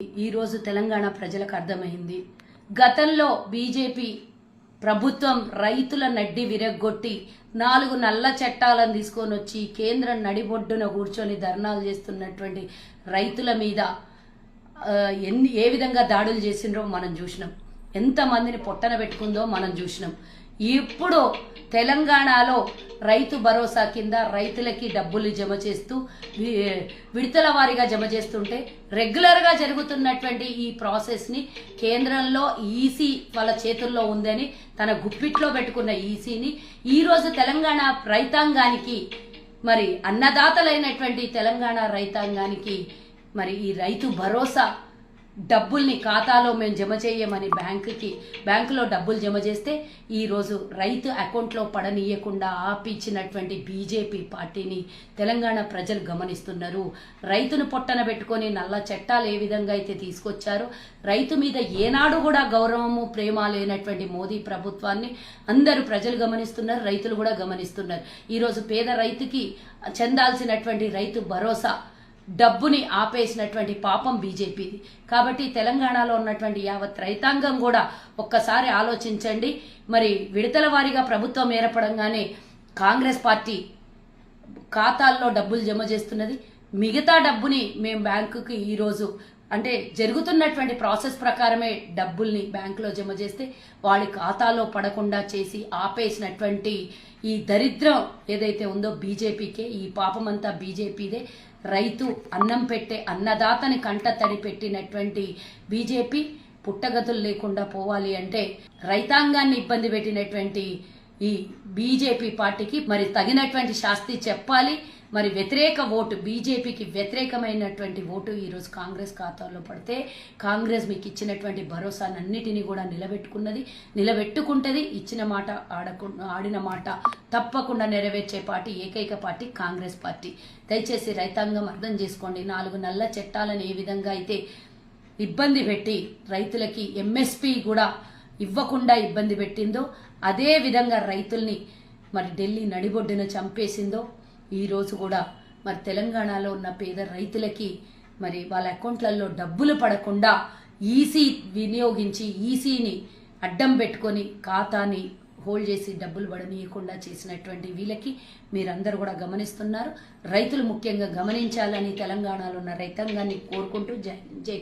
ఈ రోజు తెలంగాణ ప్రజలకు అర్థమైంది. గతంలో బీజేపీ ప్రభుత్వం రైతుల నడ్డి విరగ్గొట్టి 4 నల్ల చట్టాలను తీసుకొని వచ్చి కేంద్రం నడిబొడ్డున కూర్చొని ధర్నాలు చేస్తున్నటువంటి రైతుల మీద ఏ విధంగా దాడులు చేసిండ్రో మనం చూసినాం. ఎంతమందిని పొట్టన పెట్టుకుందో మనం చూసినాం. ఇప్పుడు తెలంగాణలో రైతు భరోసా కింద రైతులకి డబ్బులు జమ చేస్తూ విడతల వారీగా జమ చేస్తుంటే రెగ్యులర్గా జరుగుతున్నటువంటి ఈ ప్రాసెస్ని కేంద్రంలో ఈసీ వాళ్ళ చేతుల్లో ఉందని తన గుప్పిట్లో పెట్టుకున్న ఈసీని ఈరోజు తెలంగాణ రైతాంగానికి మరి అన్నదాతలైనటువంటి తెలంగాణ రైతాంగానికి మరి ఈ రైతు భరోసా డబ్బుల్ని ఖాతాలో మేము జమ చేయమని బ్యాంకులో డబ్బులు జమ చేస్తే ఈరోజు రైతు అకౌంట్లో పడనీయకుండా ఆపిచ్చినటువంటి బీజేపీ పార్టీని తెలంగాణ ప్రజలు గమనిస్తున్నారు. రైతును పొట్టన పెట్టుకొని నల్ల చట్టాలు ఏ విధంగా అయితే తీసుకొచ్చారో రైతు మీద ఏనాడు కూడా గౌరవము ప్రేమ లేనటువంటి మోదీ ప్రభుత్వాన్ని అందరూ ప్రజలు గమనిస్తున్నారు, రైతులు కూడా గమనిస్తున్నారు. ఈరోజు పేద రైతుకి చెందాల్సినటువంటి రైతు భరోసా డబ్బుని ఆపేసినటువంటి పాపం బీజేపీది. కాబట్టి తెలంగాణలో ఉన్నటువంటి యావత్ రైతాంగం కూడా ఒక్కసారి ఆలోచించండి. మరి విడతల వారీగా ప్రభుత్వం ఏర్పడంగానే కాంగ్రెస్ పార్టీ ఖాతాల్లో డబ్బులు జమ చేస్తున్నది. మిగతా డబ్బుని మేము బ్యాంకుకి ఈరోజు అంటే జరుగుతున్నటువంటి ప్రాసెస్ ప్రకారమే డబ్బుల్ని బ్యాంకులో జమ చేస్తే వాళ్ళ ఖాతాలో పడకుండా చేసి ఆపేసినటువంటి ఈ దరిద్రం ఏదైతే ఉందో బీజేపీకే. ఈ పాపమంతా బీజేపీదే. రైతు అన్నం పెట్టే అన్నదాతని కంట తడి పెట్టినటువంటి బీజేపీ పుట్టగతులు లేకుండా పోవాలి అంటే రైతాంగాన్ని ఇబ్బంది పెట్టినటువంటి ఈ బీజేపీ పార్టీకి మరి తగినటువంటి శాస్తి చెప్పాలి. మరి వ్యతిరేక ఓటు బీజేపీకి వ్యతిరేకమైనటువంటి ఓటు ఈరోజు కాంగ్రెస్ ఖాతాలో పడితే కాంగ్రెస్ మీకు ఇచ్చినటువంటి భరోసానన్నిటినీ కూడా నిలబెట్టుకుంటుంది. ఇచ్చిన మాట ఆడిన మాట తప్పకుండా నెరవేర్చే పార్టీ ఏకైక పార్టీ కాంగ్రెస్ పార్టీ. దయచేసి రైతాంగం అర్థం చేసుకోండి. 4 నల్ల చట్టాలను ఏ విధంగా అయితే ఇబ్బంది పెట్టి రైతులకి ఎంఎస్పీ కూడా ఇవ్వకుండా ఇబ్బంది పెట్టిందో అదే విధంగా రైతుల్ని మరి ఢిల్లీ నడిబొడ్డున చంపేసిందో ఈరోజు కూడా మరి తెలంగాణలో ఉన్న పేద రైతులకి మరి వాళ్ళ అకౌంట్లలో డబ్బులు పడకుండా ఈసీ వినియోగించి ఈసీని అడ్డం పెట్టుకొని ఖాతాని హోల్డ్ చేసి డబ్బులు పడనీయకుండా చేసినటువంటి వీళ్ళకి మీరందరూ కూడా గమనిస్తున్నారు. రైతులు ముఖ్యంగా గమనించాలని తెలంగాణలో ఉన్న రైతాంగాన్ని కోరుకుంటూ జై